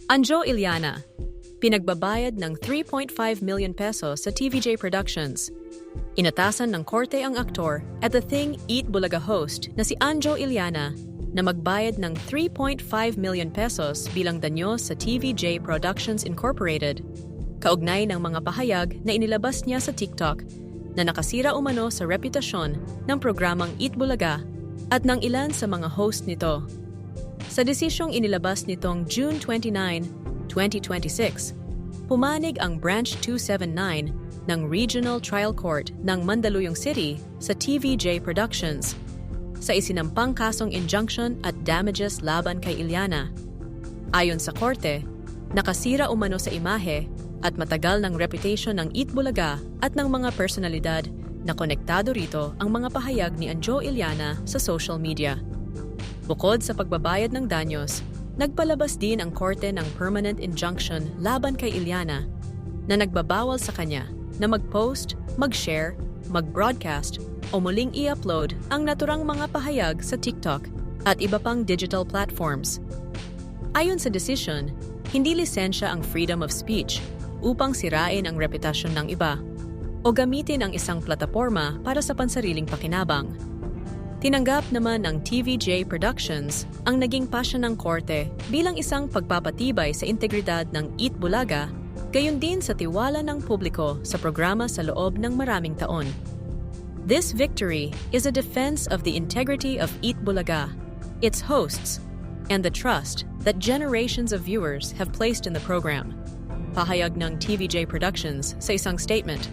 Anjo Iliana, pinagbabayad ng 3.5 million pesos sa TVJ Productions. Inatasan ng korte ang aktor at The Thing Eat Bulaga host na si Anjo Iliana na magbayad ng 3.5 million pesos bilang danyo sa TVJ Productions Incorporated, kaugnay ng mga pahayag na inilabas niya sa TikTok na nakasira umano sa reputasyon ng programang Eat Bulaga at ng ilan sa mga host nito. Sa desisyong inilabas nitong June 29, 2026, pumanig ang Branch 279 ng Regional Trial Court ng Mandaluyong City sa TVJ Productions sa isinampang kasong injunction at damages laban kay Iliana. Ayon sa korte, nakasira umano sa imahe at matagal ng reputation ng Eat Bulaga at ng mga personalidad na konektado rito ang mga pahayag ni Anjo Iliana sa social media. Bukod sa pagbabayad ng danyos, nagpalabas din ang korte ng permanent injunction laban kay Iliana na nagbabawal sa kanya na mag-post, mag-share, mag-broadcast o muling i-upload ang naturang mga pahayag sa TikTok at iba pang digital platforms. Ayon sa decision, hindi lisensya ang freedom of speech upang sirain ang reputasyon ng iba o gamitin ang isang plataporma para sa pansariling pakinabang. Tinanggap naman ng TVJ Productions ang naging pasya ng korte bilang isang pagpapatibay sa integridad ng Eat Bulaga, gayon din sa tiwala ng publiko sa programa sa loob ng maraming taon. This victory is a defense of the integrity of Eat Bulaga, its hosts, and the trust that generations of viewers have placed in the program. Pahayag ng TVJ Productions sa isang statement.